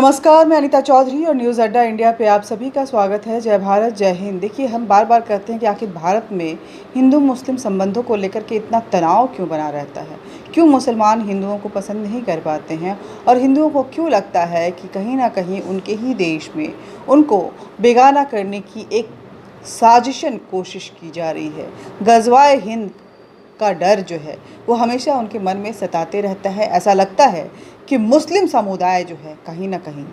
नमस्कार, मैं अनीता चौधरी और न्यूज़ अड्डा इंडिया पे आप सभी का स्वागत है। जय भारत, जय हिंद। देखिए, हम बार बार कहते हैं कि आखिर भारत में हिंदू मुस्लिम संबंधों को लेकर के इतना तनाव क्यों बना रहता है, क्यों मुसलमान हिंदुओं को पसंद नहीं कर पाते हैं और हिंदुओं को क्यों लगता है कि कहीं ना कहीं उनके ही देश में उनको बेगाना करने की एक साजिशन कोशिश की जा रही है। गज़वाए हिंद का डर जो है वो हमेशा उनके मन में सताते रहता है। ऐसा लगता है कि मुस्लिम समुदाय जो है कहीं ना कहीं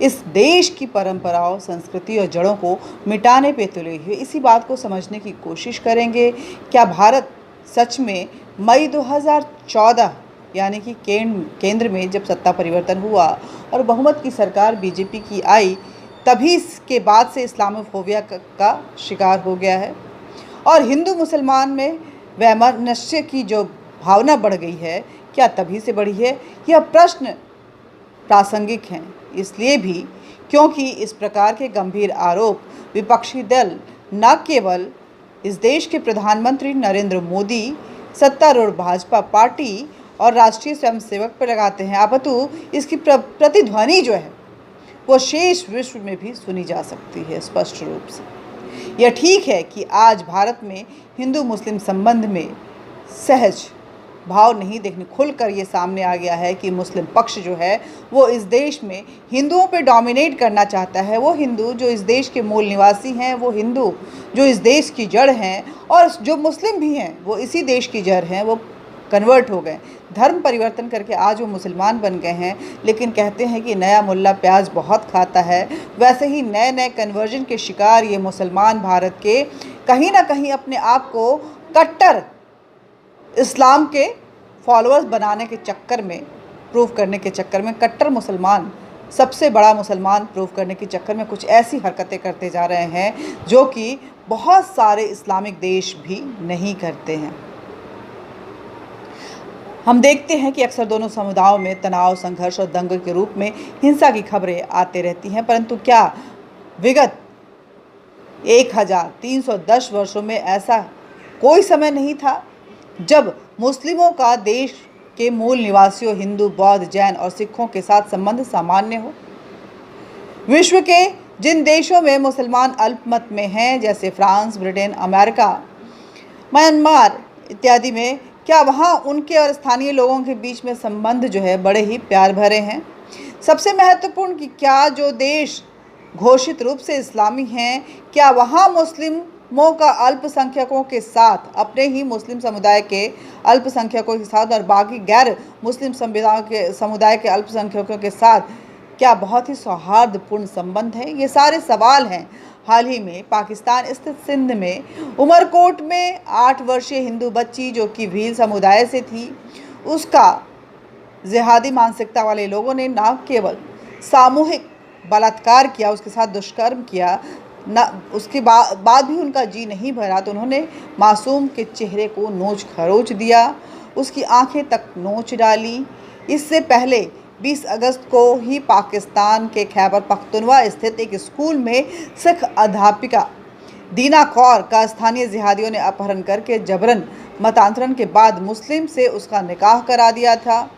इस देश की परंपराओं, संस्कृति और जड़ों को मिटाने पे तुले हुए। इसी बात को समझने की कोशिश करेंगे। क्या भारत सच में मई 2014 यानी कि केंद्र में जब सत्ता परिवर्तन हुआ और बहुमत की सरकार बीजेपी की आई, तभी इसके बाद से इस्लामोफोबिया का शिकार हो गया है और हिंदू मुसलमान में वैमनस्य की जो भावना बढ़ गई है, क्या तभी से बढ़ी है? यह प्रश्न प्रासंगिक हैं इसलिए भी क्योंकि इस प्रकार के गंभीर आरोप विपक्षी दल न केवल इस देश के प्रधानमंत्री नरेंद्र मोदी, सत्तारूढ़ भाजपा पार्टी और राष्ट्रीय स्वयंसेवक पर लगाते हैं, अपितु इसकी प्रतिध्वनि जो है वो शेष विश्व में भी सुनी जा सकती है स्पष्ट रूप से। यह ठीक है कि आज भारत में हिंदू मुस्लिम संबंध में सहज भाव नहीं देखने खुलकर ये सामने आ गया है कि मुस्लिम पक्ष जो है वो इस देश में हिंदुओं पे डोमिनेट करना चाहता है। वो हिंदू जो इस देश के मूल निवासी हैं, वो हिंदू जो इस देश की जड़ हैं और जो मुस्लिम भी हैं वो इसी देश की जड़ हैं, वो कन्वर्ट हो गए, धर्म परिवर्तन करके आज वो मुसलमान बन गए हैं। लेकिन कहते हैं कि नया मुल्ला प्याज बहुत खाता है, वैसे ही नए नए कन्वर्जन के शिकार ये मुसलमान भारत के कहीं ना कहीं अपने आप को कट्टर इस्लाम के फॉलोअर्स बनाने के चक्कर में, प्रूव करने के चक्कर में, कट्टर मुसलमान, सबसे बड़ा मुसलमान प्रूव करने के चक्कर में कुछ ऐसी हरकतें करते जा रहे हैं जो कि बहुत सारे इस्लामिक देश भी नहीं करते हैं। हम देखते हैं कि अक्सर दोनों समुदायों में तनाव, संघर्ष और दंगे के रूप में हिंसा की खबरें आती रहती हैं, परंतु क्या विगत 1310 वर्षों में ऐसा कोई समय नहीं था जब मुस्लिमों का देश के मूल निवासियों हिंदू, बौद्ध, जैन और सिखों के साथ संबंध सामान्य हो? विश्व के जिन देशों में मुसलमान अल्पमत में हैं, जैसे फ्रांस, ब्रिटेन, अमेरिका, म्यांमार इत्यादि में, क्या वहाँ उनके और स्थानीय लोगों के बीच में संबंध जो है बड़े ही प्यार भरे हैं? सबसे महत्वपूर्ण कि क्या जो देश घोषित रूप से इस्लामी हैं, क्या वहाँ मुस्लिमों का अल्पसंख्यकों के साथ, अपने ही मुस्लिम समुदाय के अल्पसंख्यकों के साथ और बाकी गैर मुस्लिम समुदाय के अल्पसंख्यकों के साथ क्या बहुत ही सौहार्दपूर्ण संबंध है? ये सारे सवाल हैं। हाल ही में पाकिस्तान स्थित सिंध में उमरकोट में 8 वर्षीय हिंदू बच्ची जो कि भील समुदाय से थी, उसका जिहादी मानसिकता वाले लोगों ने न केवल सामूहिक बलात्कार किया, उसके साथ दुष्कर्म किया, न उसके बाद भी उनका जी नहीं भरा तो उन्होंने मासूम के चेहरे को नोच खरोच दिया, उसकी आंखें तक नोच डाली। इससे पहले 20 अगस्त को ही पाकिस्तान के खैबर पख्तूनवा स्थित एक स्कूल में सिख अध्यापिका दीना कौर का स्थानीय जिहादियों ने अपहरण करके जबरन मतांतरण के बाद मुस्लिम से उसका निकाह करा दिया था।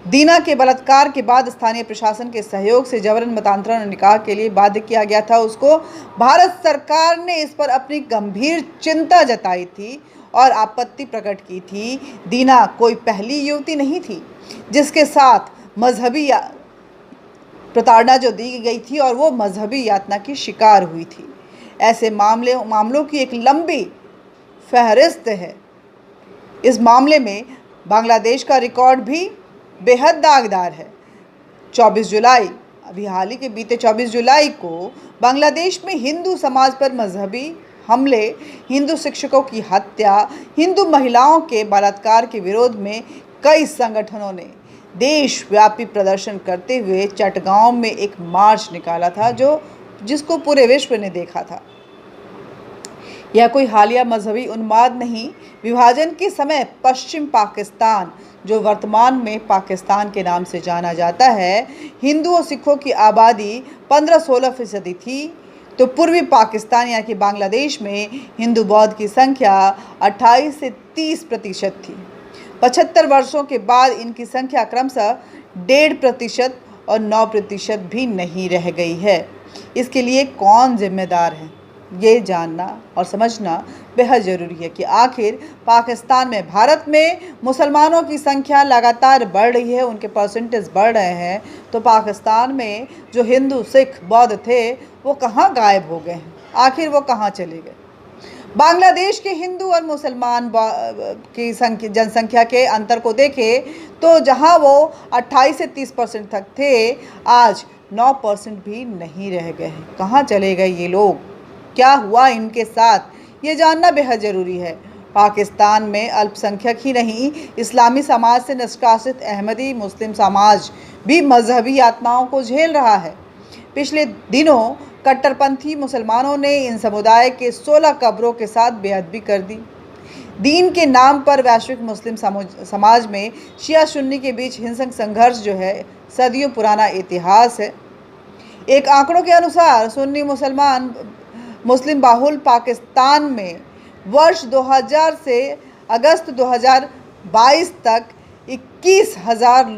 दीना के बलात्कार के बाद स्थानीय प्रशासन के सहयोग से जबरन मतांतरण और निकाह के लिए बाध्य किया गया था उसको। भारत सरकार ने इस पर अपनी गंभीर चिंता जताई थी और आपत्ति प्रकट की थी। दीना कोई पहली युवती नहीं थी जिसके साथ मजहबी प्रताड़ना जो दी गई थी और वो मजहबी यातना की शिकार हुई थी। ऐसे मामलों की एक लंबी फहरिस्त है। इस मामले में बांग्लादेश का रिकॉर्ड भी बेहद दागदार है। 24 जुलाई, अभी हाल ही के बीते 24 जुलाई को बांग्लादेश में हिंदू समाज पर मजहबी हमले, हिंदू शिक्षकों की हत्या, हिंदू महिलाओं के बलात्कार के विरोध में कई संगठनों ने देशव्यापी प्रदर्शन करते हुए चटगांव में एक मार्च निकाला था जिसको पूरे विश्व ने देखा था। यह कोई हालिया मजहबी उन्माद नहीं। विभाजन के समय पश्चिम पाकिस्तान, जो वर्तमान में पाकिस्तान के नाम से जाना जाता है, हिंदुओं सिखों की आबादी 15-16% थी, तो पूर्वी पाकिस्तान यानी कि बांग्लादेश में हिंदू बौद्ध की संख्या 28 से 30% थी। 75 वर्षों के बाद इनकी संख्या क्रमशः 1.5% और 9% भी नहीं रह गई है। इसके लिए कौन जिम्मेदार है, ये जानना और समझना बेहद ज़रूरी है कि आखिर पाकिस्तान में, भारत में मुसलमानों की संख्या लगातार बढ़ रही है, उनके परसेंटेज बढ़ रहे हैं, तो पाकिस्तान में जो हिंदू, सिख, बौद्ध थे वो कहाँ गायब हो गए हैं, आखिर वो कहाँ चले गए। बांग्लादेश के हिंदू और मुसलमान की जनसंख्या के अंतर को देखें तो जहां वो 28 से 30% तक थे, आज 9% भी नहीं रह गए हैं। कहाँ चले गए ये लोग, क्या हुआ इनके साथ, ये जानना बेहद ज़रूरी है। पाकिस्तान में अल्पसंख्यक ही नहीं, इस्लामी समाज से निष्कासित अहमदी मुस्लिम समाज भी मजहबी यातनाओं को झेल रहा है। पिछले दिनों कट्टरपंथी मुसलमानों ने इन समुदाय के 16 कब्रों के साथ बेअदबी कर दी। दीन के नाम पर वैश्विक मुस्लिम समाज में शिया सुन्नी के बीच हिंसक संघर्ष जो है सदियों पुराना इतिहास है। एक आंकड़ों के अनुसार सुन्नी मुस्लिम बाहुल पाकिस्तान में वर्ष 2000 से अगस्त 2022 तक 21,000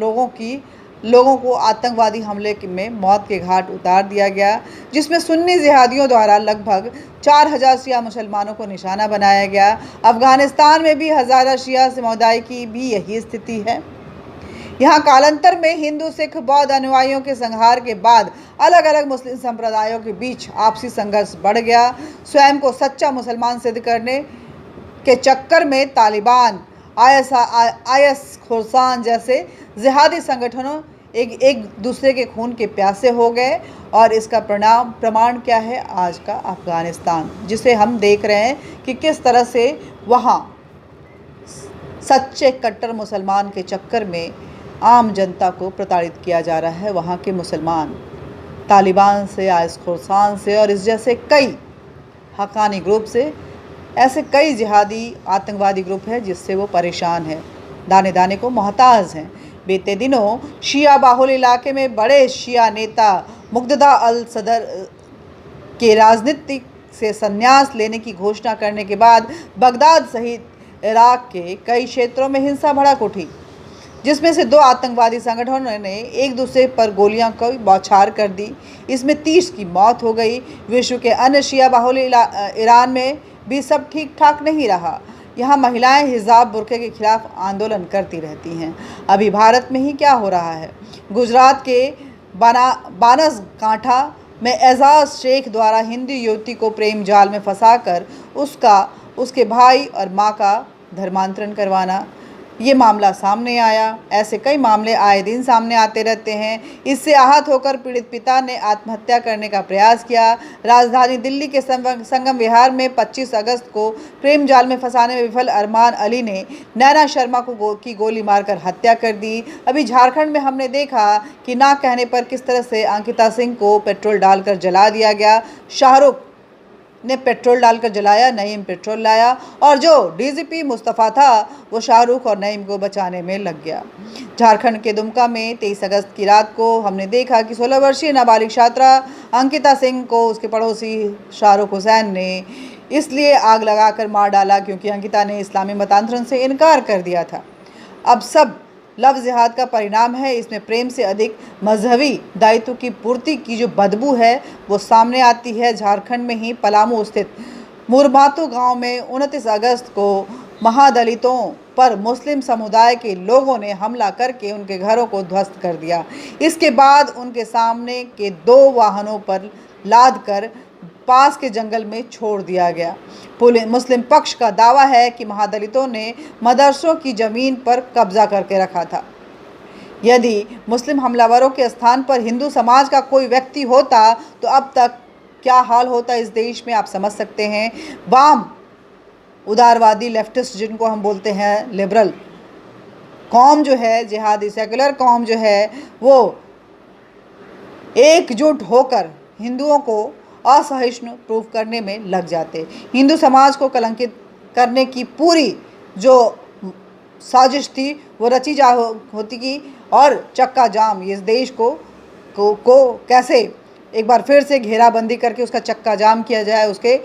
लोगों को आतंकवादी हमले में मौत के घाट उतार दिया गया, जिसमें सुन्नी जिहादियों द्वारा लगभग 4,000 शिया मुसलमानों को निशाना बनाया गया। अफगानिस्तान में भी हज़ारा शिया समुदाय की भी यही स्थिति है। यहाँ कालांतर में हिंदू, सिख, बौद्ध अनुयायियों के संहार के बाद अलग अलग मुस्लिम संप्रदायों के बीच आपसी संघर्ष बढ़ गया। स्वयं को सच्चा मुसलमान सिद्ध करने के चक्कर में तालिबान, IS खुरासान जैसे जिहादी संगठनों एक दूसरे के खून के प्यासे हो गए, और इसका प्रमाण क्या है, आज का अफगानिस्तान, जिसे हम देख रहे हैं कि किस तरह से वहाँ सच्चे कट्टर मुसलमान के चक्कर में आम जनता को प्रताड़ित किया जा रहा है। वहाँ के मुसलमान तालिबान से, IS खुरासान से और इस जैसे कई हक्कानी ग्रुप से, ऐसे कई जिहादी आतंकवादी ग्रुप है जिससे वो परेशान है, दाने दाने को मोहताज हैं। बीते दिनों शिया बाहुल इलाके में बड़े शिया नेता मुक़्तदा अल सदर के राजनीति से संन्यास लेने की घोषणा करने के बाद बगदाद सहित इराक के कई क्षेत्रों में हिंसा भड़क उठी, जिसमें से 2 आतंकवादी संगठनों ने एक दूसरे पर गोलियां की बौछार कर दी। इसमें 30 की मौत हो गई। विश्व के अन्य शिया बाहुल ईरान में भी सब ठीक ठाक नहीं रहा। यहाँ महिलाएं हिजाब, बुर्के के खिलाफ आंदोलन करती रहती हैं। अभी भारत में ही क्या हो रहा है, गुजरात के बनासकांठा में एजाज शेख द्वारा हिंदू युवती को प्रेम जाल में फंसाकर उसके भाई और मां का धर्मांतरण करवाना, ये मामला सामने आया। ऐसे कई मामले आए दिन सामने आते रहते हैं। इससे आहत होकर पीड़ित पिता ने आत्महत्या करने का प्रयास किया। राजधानी दिल्ली के संगम विहार में 25 अगस्त को प्रेम जाल में फंसाने में विफल अरमान अली ने नैना शर्मा की गोली मारकर हत्या कर दी। अभी झारखंड में हमने देखा कि ना कहने पर किस तरह से अंकिता सिंह को पेट्रोल डालकर जला दिया गया। शाहरुख ने पेट्रोल डालकर जलाया, नईम पेट्रोल लाया, और जो DGP मुस्तफ़ा था वो शाहरुख और नईम को बचाने में लग गया। झारखंड के दुमका में 23 अगस्त की रात को हमने देखा कि 16 वर्षीय नाबालिग छात्रा अंकिता सिंह को उसके पड़ोसी शाहरुख हुसैन ने इसलिए आग लगाकर मार डाला क्योंकि अंकिता ने इस्लामी मतांतरण से इनकार कर दिया था। अब सब लव जिहाद का परिणाम है। इसमें प्रेम से अधिक मजहबी दायित्व की पूर्ति की जो बदबू है वो सामने आती है। झारखंड में ही पलामू स्थित मुरमातू गांव में 29 अगस्त को महादलितों पर मुस्लिम समुदाय के लोगों ने हमला करके उनके घरों को ध्वस्त कर दिया। इसके बाद उनके सामने के 2 वाहनों पर लाद कर पास के जंगल में छोड़ दिया गया। मुस्लिम पक्ष का दावा है कि महादलितों ने मदरसों की ज़मीन पर कब्जा करके रखा था। यदि मुस्लिम हमलावरों के स्थान पर हिंदू समाज का कोई व्यक्ति होता तो अब तक क्या हाल होता इस देश में, आप समझ सकते हैं। वाम उदारवादी लेफ्टिस्ट, जिनको हम बोलते हैं लिबरल कौम जो है, जिहादी सेकुलर कौम जो है, वो एकजुट होकर हिंदुओं को असहिष्णु प्रूफ करने में लग जाते। हिंदू समाज को कलंकित करने की पूरी जो साजिश थी वो रची जा होती की, और चक्का जाम इस देश को कैसे एक बार फिर से घेराबंदी करके उसका चक्का जाम किया जाए, उसके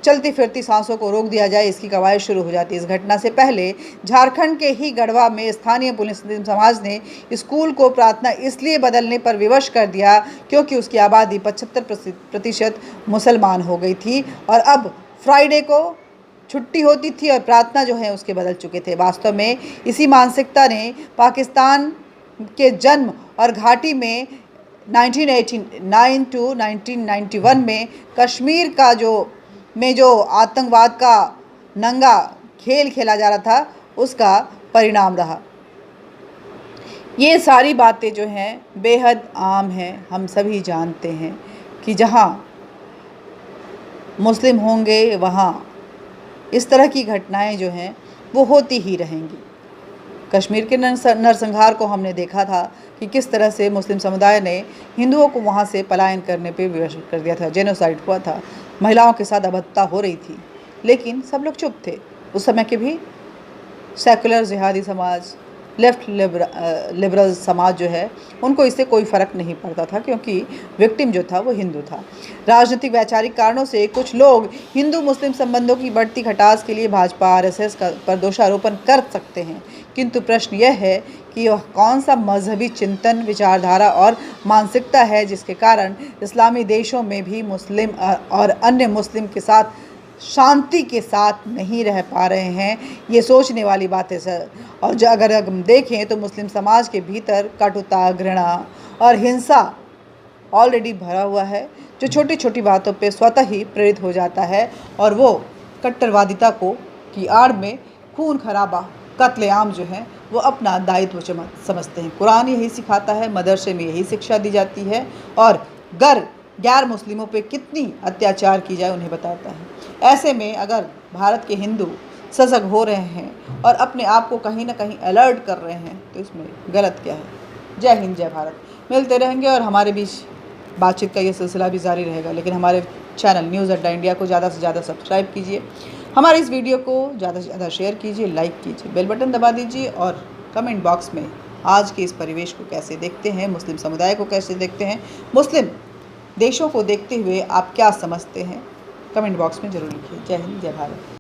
चलती फिरती सांसों को रोक दिया जाए, इसकी कवायद शुरू हो जाती है। इस घटना से पहले झारखंड के ही गढ़वा में स्थानीय मुस्लिम समाज ने स्कूल को प्रार्थना इसलिए बदलने पर विवश कर दिया क्योंकि उसकी आबादी 75% मुसलमान हो गई थी और अब फ्राइडे को छुट्टी होती थी और प्रार्थना जो है उसके बदल चुके थे। वास्तव में इसी मानसिकता ने पाकिस्तान के जन्म और घाटी में 1989 टू 1991 में कश्मीर का जो आतंकवाद का नंगा खेल खेला जा रहा था उसका परिणाम रहा। ये सारी बातें जो हैं बेहद आम हैं, हम सभी जानते हैं कि जहाँ मुस्लिम होंगे वहाँ इस तरह की घटनाएं जो हैं वो होती ही रहेंगी। कश्मीर के नरसंहार को हमने देखा था कि किस तरह से मुस्लिम समुदाय ने हिंदुओं को वहाँ से पलायन करने पे विवश कर दिया था, जेनोसाइड हुआ था, महिलाओं के साथ अभद्रता हो रही थी, लेकिन सब लोग चुप थे। उस समय के भी सेकुलर जिहादी समाज, लेफ्ट लिबरल समाज जो है उनको इससे कोई फ़र्क नहीं पड़ता था क्योंकि विक्टिम जो था वो हिंदू था। राजनीतिक वैचारिक कारणों से कुछ लोग हिंदू मुस्लिम संबंधों की बढ़ती खटास के लिए भाजपा आरएसएस पर दोषारोपण कर सकते हैं, किंतु प्रश्न यह है कि वह कौन सा मजहबी चिंतन, विचारधारा और मानसिकता है जिसके कारण इस्लामी देशों में भी मुस्लिम और अन्य मुस्लिम के साथ शांति के साथ नहीं रह पा रहे हैं। ये सोचने वाली बात है सर। और अगर हम देखें तो मुस्लिम समाज के भीतर कटुता, घृणा और हिंसा ऑलरेडी भरा हुआ है, जो छोटी छोटी बातों पे स्वतः ही प्रेरित हो जाता है और वो कट्टरवादिता की आड़ में खून खराबा, कत्लेआम जो है वो अपना दायित्व समझते हैं। कुरान यही सिखाता है, मदरसे में यही शिक्षा दी जाती है और गैर मुस्लिमों पे कितनी अत्याचार की जाए उन्हें बताता है। ऐसे में अगर भारत के हिंदू सजग हो रहे हैं और अपने आप को कहीं ना कहीं अलर्ट कर रहे हैं तो इसमें गलत क्या है। जय हिंद, जय भारत। मिलते रहेंगे और हमारे बीच बातचीत का ये सिलसिला भी जारी रहेगा, लेकिन हमारे चैनल न्यूज़ अड्डा इंडिया को ज़्यादा से ज़्यादा सब्सक्राइब कीजिए, हमारे इस वीडियो को ज़्यादा से ज़्यादा शेयर कीजिए, लाइक कीजिए, बेल बटन दबा दीजिए और कमेंट बॉक्स में आज के इस परिवेश को कैसे देखते हैं, मुस्लिम समुदाय को कैसे देखते हैं, मुस्लिम देशों को देखते हुए आप क्या समझते हैं, कमेंट बॉक्स में ज़रूर लिखिए। जय हिंद, जय भारत।